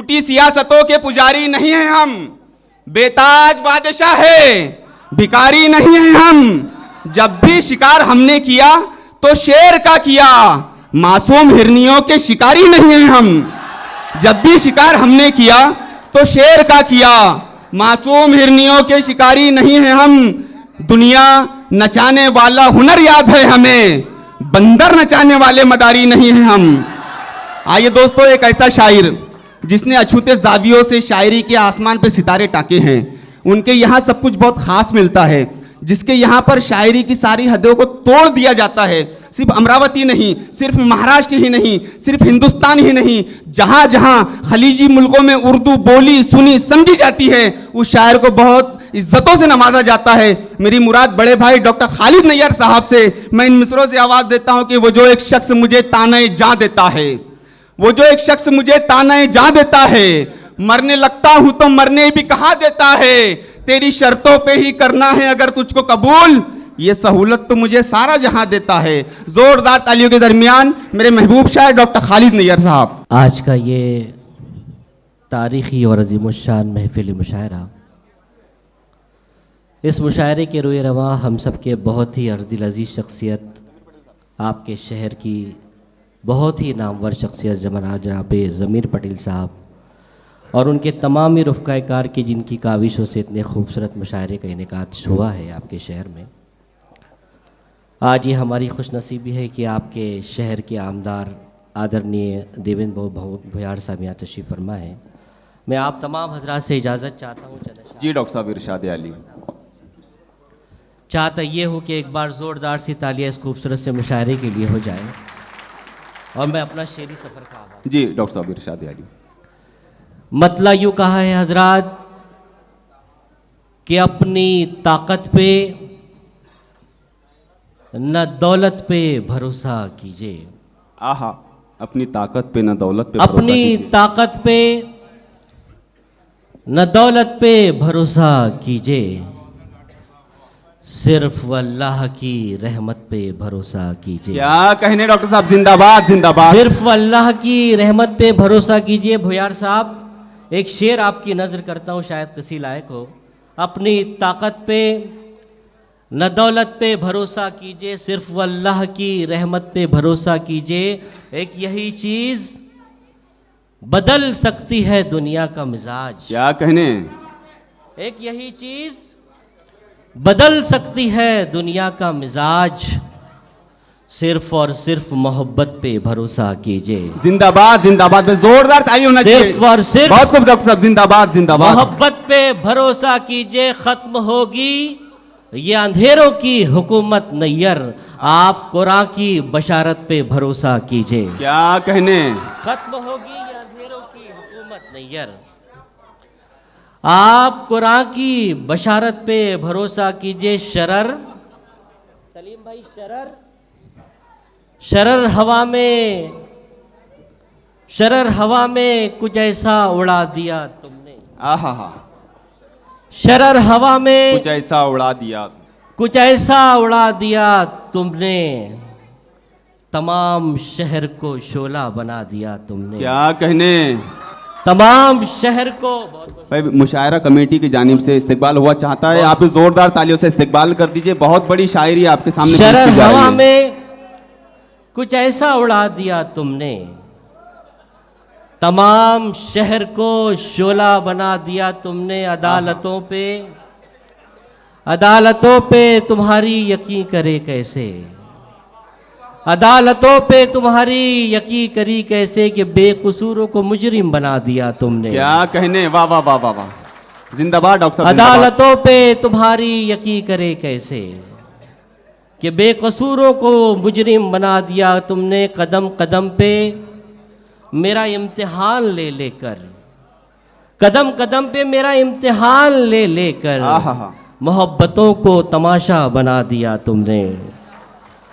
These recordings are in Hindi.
झूठी सियासतों के पुजारी नहीं हैं हम, बेताज बादशाह है, भिखारी नहीं हैं हम। जब भी शिकार हमने किया तो शेर का किया, मासूम हिरनियों के शिकारी नहीं हैं हम। जब भी शिकार हमने किया तो शेर का किया, मासूम हिरनियों के शिकारी नहीं हैं हम। दुनिया नचाने वाला हुनर याद है हमें, बंदर नचाने वाले मदारी नहीं हैं हम। आइए दोस्तों, एक ऐसा शायर जिसने अछूते जावियों से शायरी के आसमान पे सितारे टाके हैं, उनके यहाँ सब कुछ बहुत खास मिलता है, जिसके यहाँ पर शायरी की सारी हदों को तोड़ दिया जाता है। सिर्फ अमरावती नहीं, सिर्फ महाराष्ट्र ही नहीं, सिर्फ हिंदुस्तान ही नहीं, जहाँ जहाँ खलीजी मुल्कों में उर्दू बोली सुनी समझी जाती है, उस शायर को बहुत इज्जतों से नवाजा जाता है। मेरी मुराद बड़े भाई डॉक्टर खालिद नैयर साहब से मैं इन मिसरों से आवाज़ देता हूँ कि वो जो एक शख्स मुझे ताने जा देता है, वो जो एक शख्स मुझे ताने जा देता है, मरने लगता हूं तो मरने भी कहा देता है, तेरी शर्तों पे ही करना है अगर तुझको कबूल, ये सहूलत तो मुझे सारा जहां देता है। जोरदार तालियों के दरमियान मेरे महबूब शायर डॉक्टर खालिद नैयर साहब। आज का ये तारीखी और अजीमुशान महफिल मुशायरा, इस मुशायरे के रोए रवा हम सब के बहुत ही अर्दिल अजीज शख्सियत, आपके शहर की बहुत ही नामवर शख्सियत जनाब ज़मीर पटेल साहब और उनके तमाम ही रफ़्क़ाकार की, जिनकी काविशों से इतने खूबसूरत मुशायरे का इनेकाद हुआ है आपके शहर में। आज ये हमारी खुशनसीबी है कि आपके शहर के आमदार आदरणीय देवेंद्र भुयाड़ साहब यहाँ तशरीफ़ फरमा है। मैं आप तमाम हजरात से इजाज़त चाहता हूँ। जी डॉक्टर साहब इरशाद अली। चाहता ये हूँ कि एक बार ज़ोरदार सी तालियाँ इस खूबसूरत से मुशायरे के लिए हो जाए और मैं अपना शेरी सफ़र का आगाज़। जी डॉक्टर साहब इरशाद अली। मतला यूँ कहा है हजरात कि अपनी ताकत पे न दौलत पे भरोसा कीजिए। आहा, अपनी ताकत पे न दौलत पे, अपनी ताकत पे न दौलत पे भरोसा कीजिए, सिर्फ अल्लाह की रहमत पे भरोसा कीजिए। क्या कहने डॉक्टर साहब, जिंदाबाद जिंदाबाद। सिर्फ अल्लाह की रहमत पे भरोसा कीजिए। भुयाड़ साहब, एक शेर आपकी नज़र करता हूँ, शायद किसी लायक हो। अपनी ताकत पे न दौलत पे भरोसा कीजिए, सिर्फ अल्लाह की रहमत पे भरोसा कीजिए। एक यही चीज़ बदल सकती है दुनिया का मिजाज। क्या कहने, एक यही चीज़ बदल सकती है दुनिया का मिजाज, सिर्फ और सिर्फ मोहब्बत पे भरोसा कीजिए। जिंदाबाद जिंदाबाद में जोरदार ताली होना चाहिए। सिर्फ और सिर्फ, बहुत खूब डॉक्टर साहब, जिंदाबाद जिंदाबाद। मोहब्बत पे भरोसा कीजिए, खत्म होगी ये अंधेरों की हुकूमत नैयर, आप कुरान की बशारत पे भरोसा कीजिए। क्या कहने, खत्म होगी ये अंधेरों की हुकूमत नैयर, आप कुरान की बशारत पे भरोसा कीजिए। शरर सलीम भाई, शरर हवा में कुछ ऐसा उड़ा दिया तुमने। आहा, शरर हवा में कुछ ऐसा उड़ा दिया, कुछ ऐसा उड़ा दिया तुमने, तमाम शहर को शोला बना दिया तुमने। क्या कहने, तमाम शहर को। भाई मुशायरा कमेटी की जानिब से इस्तकबाल हुआ चाहता है, आप जोरदार तालियों से इस्तकबाल कर दीजिए। बहुत बड़ी शायरी आपके सामने। शरर हवा में कुछ ऐसा उड़ा दिया तुमने, तमाम शहर को शोला बना दिया तुमने। अदालतों पे तुम्हारी यकीन करे कैसे, अदालतों पे तुम्हारी यकीन करी कैसे कि बेकसूरों को मुजरिम बना दिया तुमने। क्या कहने, वाह वाह वाह वाह वाह, जिंदाबाद डॉक्टर साहब। अदालतों पे तुम्हारी यकीन करे कैसे कि बेकसूरों को मुजरिम बना दिया तुमने। कदम कदम पे मेरा इम्तिहान ले लेकर, कदम कदम पे मेरा इम्तिहान ले लेकर मोहब्बतों को तमाशा बना दिया तुमने,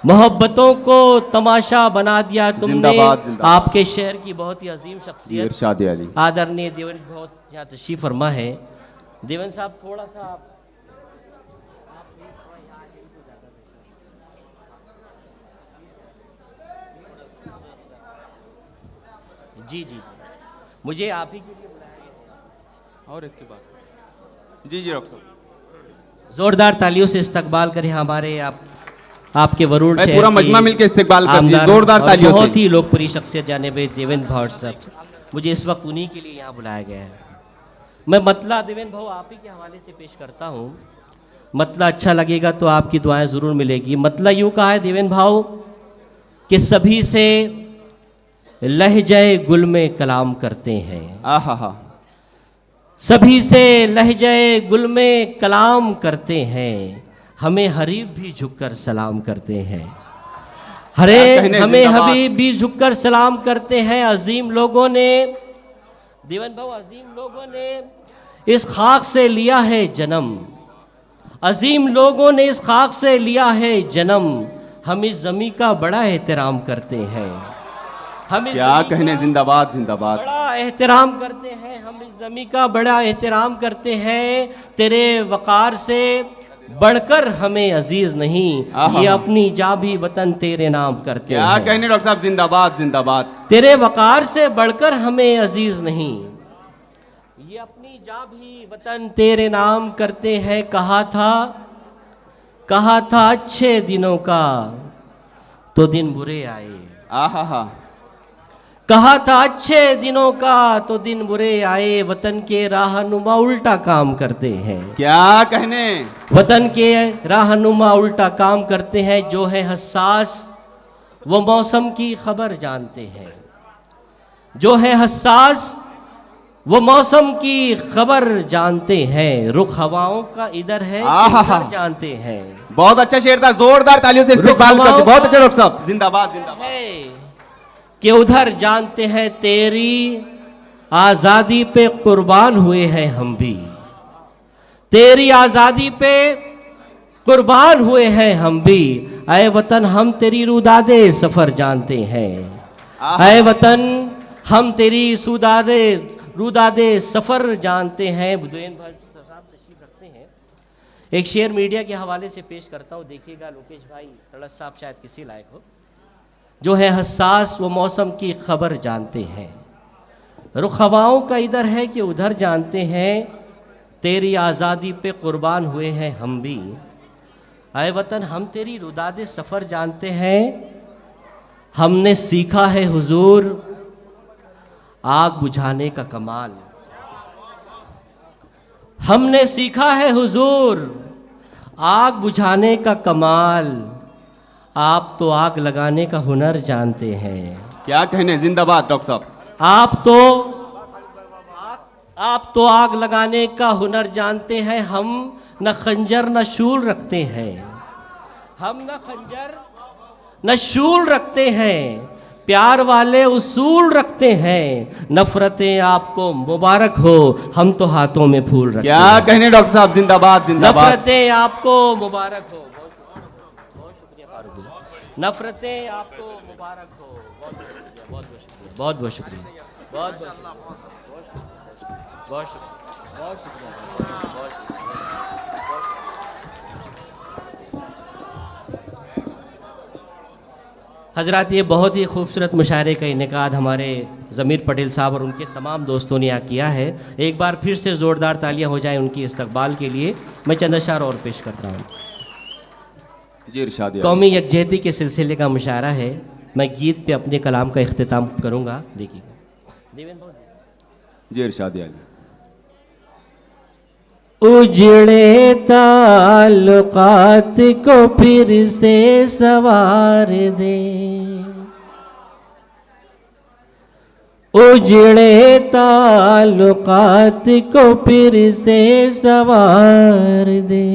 मोहब्बतों को तमाशा बना दिया तुमने। आपके शहर की बहुत ही अजीम शख्सियत इरशाद अली आदरणीय देवेंद्र बहुत यहाँ तशरीफ फरमा है। देवेंद्र साहब थोड़ा सा आप जी जी मुझे आप ही के लिए बुलाया गया और इसके बाद जी डॉक्टर साहब, जोरदार तालियों से इस्तकबाल करें हमारे आपके वरुण भाई, शहर पूरा के मजमा मिलके इस्तकबाल कर दीजिए आमदार जोरदार और तालियों बहुत से। ही लोकप्रिय शख्सियत जानिब देवेंद्र भाव साहब, मुझे इस वक्त उन्हीं के लिए यहाँ बुलाया गया है। मैं मतला देवेंद्र भाव आप ही के हवाले से पेश करता हूँ। मतला अच्छा लगेगा तो आपकी दुआएं ज़रूर मिलेगी। मतला यूँ कहा है देवेंद्र भाव कि सभी से लहजे गुल में कलाम करते हैं, आहा, सभी से लहजे गुल में कलाम करते हैं, हमें हरीफ भी झुककर सलाम करते हैं। हरे हमें हबीब भी झुककर सलाम करते हैं। अजीम लोगों ने देवन भाव, अजीम लोगों ने इस खाक से लिया है जन्म, अजीम लोगों ने इस खाक से लिया है जन्म, हम इस ज़मीं का बड़ा एहतराम करते हैं। हम क्या कहने, जिंदाबाद जिंदाबाद। बड़ा एहतराम करते हैं, हम इस ज़मीं का बड़ा एहतराम करते हैं। तेरे वक़ार से बढ़कर हमें अजीज नहीं, ये अपनी जा भी वतन तेरे नाम करते हैं। क्या कहने डॉक्टर साहब, जिंदाबाद जिंदाबाद। तेरे वक़ार से बढ़कर हमें अजीज नहीं, ये अपनी जा भी वतन तेरे नाम करते हैं। कहा था अच्छे दिनों का तो दिन बुरे आए, आहा, कहा था अच्छे दिनों का तो दिन बुरे आए, वतन के राहनुमा उल्टा काम करते हैं। क्या कहने, वतन के राहनुमा उल्टा काम करते हैं। जो है हसास वो मौसम की खबर जानते हैं, जो है हसास वो मौसम की खबर जानते हैं। रुख हवाओं का इधर है इधर जानते हैं। बहुत अच्छा शेर था, जोरदार तालियों से इस्तकबाल करते। बहुत अच्छा डॉक्टर साहब, जिंदाबाद जिंदाबाद। कि उधर जानते हैं तेरी आज़ादी पे कुर्बान हुए हैं हम भी, तेरी आज़ादी पे कुर्बान हुए हैं हम भी। ऐ वतन हम तेरी रुदादे सफ़र जानते हैं, ऐ वतन हम तेरी रुदादे सफ़र जानते हैं। बुधेन भाई साहब तशरीफ रखते हैं। एक शेर मीडिया के हवाले से पेश करता हूँ, देखिएगा लोकेश भाई तड़स साहब शायद किसी लायक हो। जो है हसास वो मौसम की खबर जानते हैं, रुख हवाओं का इधर है कि उधर जानते हैं, तेरी आज़ादी पे कुर्बान हुए हैं हम भी। आए वतन हम तेरी रुदादे सफ़र जानते हैं, हमने सीखा है हुजूर आग बुझाने का कमाल, हमने सीखा है हुजूर आग बुझाने का कमाल, आप तो आग लगाने का हुनर जानते हैं। क्या कहने, जिंदाबाद डॉक्टर साहब। आप तो आग लगाने का हुनर जानते हैं। हम न खंजर न शूल रखते हैं, हम न खंजर न शूल रखते हैं, प्यार वाले उसूल रखते हैं। नफरतें आपको मुबारक हो, हम तो हाथों में फूल रखते हैं। क्या कहने डॉक्टर साहब, जिंदाबाद जिंदाबाद। नफरतें आपको मुबारक हो, नफरतें आपको मुबारक हो। बहुत बहुत शुक्रिया, बहुत बहुत शुक्रिया, बहुत बहुत शुक्रिया, बहुत शुक्रिया, बहुत शुक्रिया। हजरात, ये बहुत ही खूबसूरत मुशायरे का इनेकाद हमारे ज़मीर पटेल साहब और उनके तमाम दोस्तों ने यहाँ किया है। एक बार फिर से ज़ोरदार तालियां हो जाएं उनकी इस्तकबाल के लिए। मैं चंद अशार और पेश करता हूँ। कौमी यकजहती के सिलसिले का मुशायरा है। मैं गीत पे अपने कलाम का इख्तिताम करूँगा। देखिएगा जी इरशाद अली। उजड़े ताल्लुकात को फिर से सवार दे, उजड़े ताल्लुकात को फिर से सवार दे,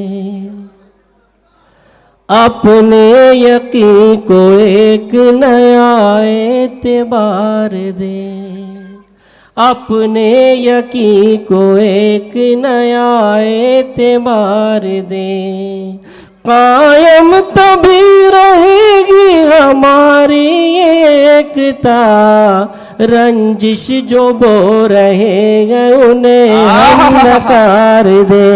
अपने यकीन को एक नया एतबार दे, अपने यकीन को एक नया एतबार दे। कायम तभी रहेगी हमारी एकता, रंजिश जो बो रहे हैं उन्हें हम नकार दे।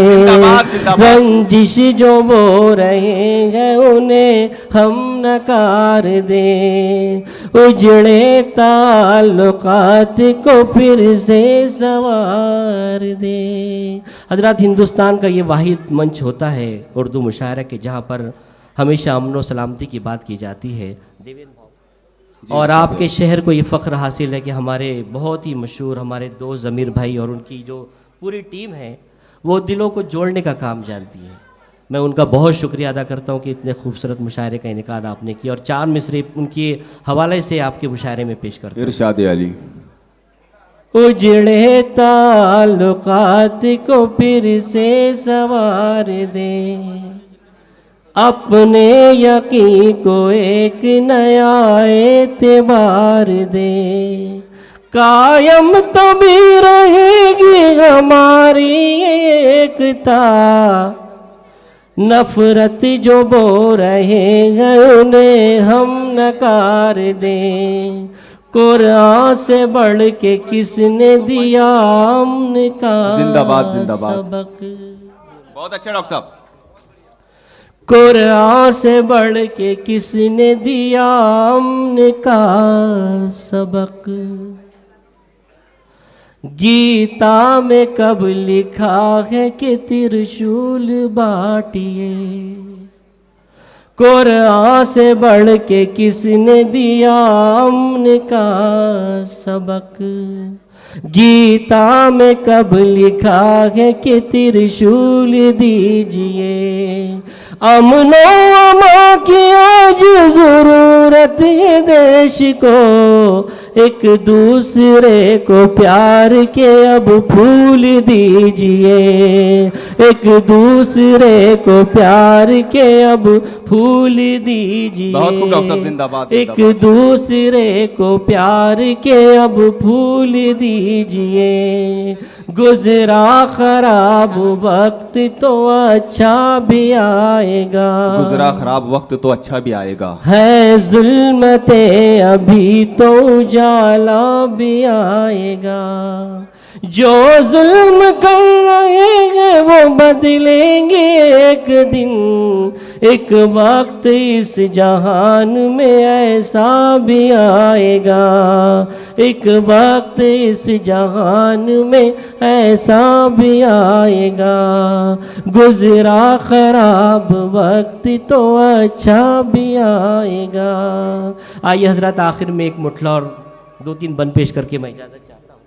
जिंदाबाद, जिंदाबाद। रंजिश जो बो रहे हैं उन्हें हम नकार दें, उजड़े ताल्लुकात को फिर से संवार दें। हजरत, हिंदुस्तान का ये वाहिद मंच होता है उर्दू मुशायरा के जहाँ पर हमेशा अमन व सलामती की बात की जाती है। और आपके शहर को ये फ़ख्र हासिल है कि हमारे बहुत ही मशहूर हमारे दोस्त ज़मीर भाई और उनकी जो पूरी टीम है वो दिलों को जोड़ने का काम जानती है। मैं उनका बहुत शुक्रिया अदा करता हूँ कि इतने खूबसूरत मुशायरे का इनेकाद आपने किया और 4 मिसरे उनके हवाले से आपके मुशायरे में पेश करता हूँ। इरशाद अली। उजड़े ताल्लुकात को फिर से संवार दें, अपने यकीन को एक नया एतबार दे, कायम तभी रहेगी हमारी एकता, नफरत जो बो रहे हैं उन्हें हम नकार दें, कुरान से बढ़ के किसने दिया अमन का जिंदाबाद, जिंदाबाद। सबक। बहुत अच्छा डॉक्टर साहब। कुरान से बढ़ के किसने दिया अमन का सबक, गीता में कब लिखा है कि त्रिशूल बाटिए, कुरान से बढ़ के किसने दिया अमन का सबक, गीता में कब लिखा है कि त्रिशूल दीजिए, अमनो अमा की आज जरूरत है देश को, एक दूसरे को प्यार के अब फूल दीजिए, एक दूसरे को प्यार के अब फूल दीजिए, बहुत खूब डॉक्टर साहब, जिंदाबाद, एक जिंदाबाद। दूसरे को प्यार के अब फूल दीजिए, गुजरा खराब वक्त तो अच्छा भी आएगा, गुजरा खराब वक्त तो अच्छा भी आएगा, है जुल्मते अभी तो उजाला भी आएगा, जो जुल्म कर रहे हैं वो बदलेंगे एक दिन, एक वक्त इस जहान में ऐसा भी आएगा, एक वक्त इस जहान में ऐसा भी आएगा, गुजरा खराब वक्त तो अच्छा भी आएगा। आइए हजरत, आखिर में एक मुठला और 2-3 बन पेश करके मैं इजाज़त चाहता हूँ।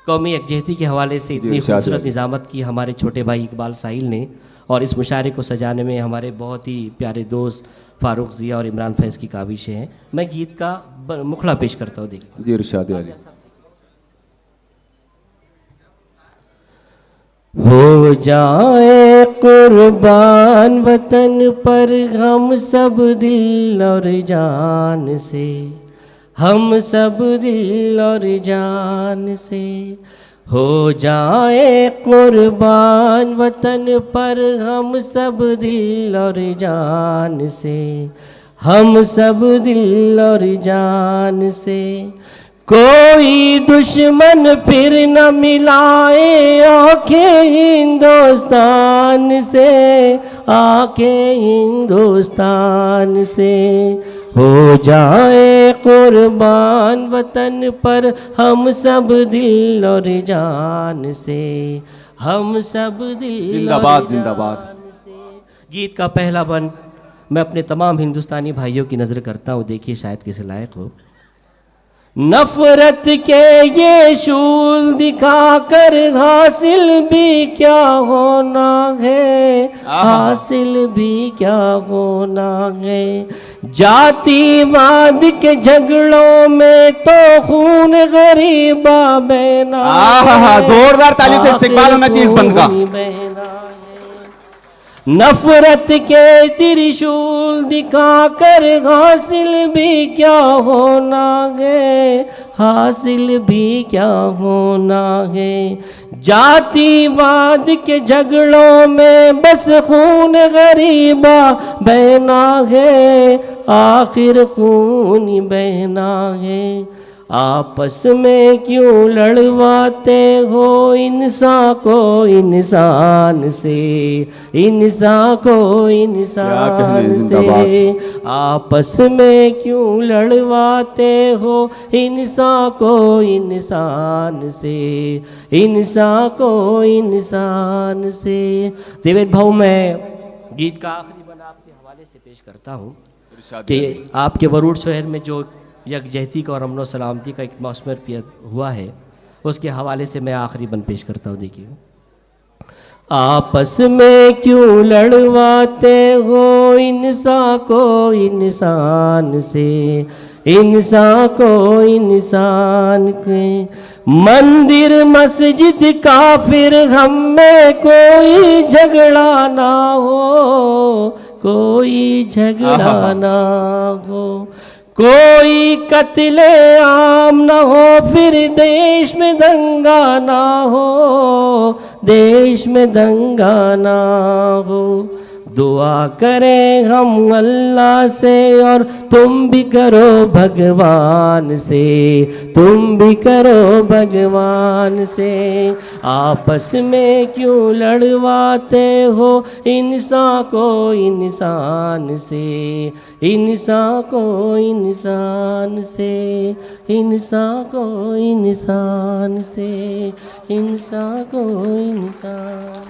कौमी यकजहती के हवाले से इतनी इरशाद खूबसूरत है। निज़ामत की हमारे छोटे भाई इकबाल साहिल ने, और इस मुशायरे को सजाने में हमारे बहुत ही प्यारे दोस्त फारूक ज़िया और इमरान फैज़ की काविशें हैं। मैं गीत का मुखड़ा पेश करता हूँ, देखिए। जी इरशाद अली। हो जाए कुर्बान वतन पर हम सब दिल और जान से, हम सब दिल और जान से, हो जाए कुर्बान वतन पर हम सब दिल और जान से, हम सब दिल और जान से, कोई दुश्मन फिर न मिलाए आंखें हिंदुस्तान से, आंखें हिंदुस्तान से, हो जाए कुर्बान वतन पर हम सब दिल और जान से, हम सब दिल जिंदाबाद, और जिंदाबाद। जान से। गीत का पहला बन मैं अपने तमाम हिंदुस्तानी भाइयों की नज़र करता हूँ, देखिए शायद किसी लायक हो। नफरत के ये शूल दिखाकर हासिल भी क्या होना है, हासिल भी क्या होना है, जातिवाद के झगड़ों में तो खून गरीबा बहना, जोरदार ताली से इस्तिकबाल होना चाहिए इस बंद का। नफरत के त्रिशूल दिखाकर हासिल भी क्या होना है, हासिल भी क्या होना है, जातिवाद के झगड़ों में बस खून गरीबा बहना है, आखिर खून बहना है, आपस में क्यों लड़वाते हो इंसान को इंसान से, इंसान को इंसान से। आपस में क्यों लड़वाते हो इंसान को इंसान से, इंसान को इंसान से। देवेंद्र भाऊ, मैं गीत का आखिरी बना आपके हवाले से पेश करता हूँ कि आपके वरुण शहर में जो यकजहती का और अमन सलामती का एक मौसम हुआ है, उसके हवाले से मैं आखिरी बन पेश करता हूँ। देखिए, आपस में क्यों लड़वाते हो इंसान को इंसान से, इंसान को इंसान के। मंदिर मस्जिद काफिर हम में कोई झगड़ा ना हो, कोई झगड़ा ना हो, कोई कत्ले आम न हो, फिर देश में दंगा ना हो, देश में दंगा ना हो। दुआ करें हम अल्लाह से और तुम भी करो भगवान से, तुम भी करो भगवान से। आपस में क्यों लड़वाते हो इंसान को इंसान से, इंसान को इंसान से, इंसान को इंसान से, इंसान को इंसान।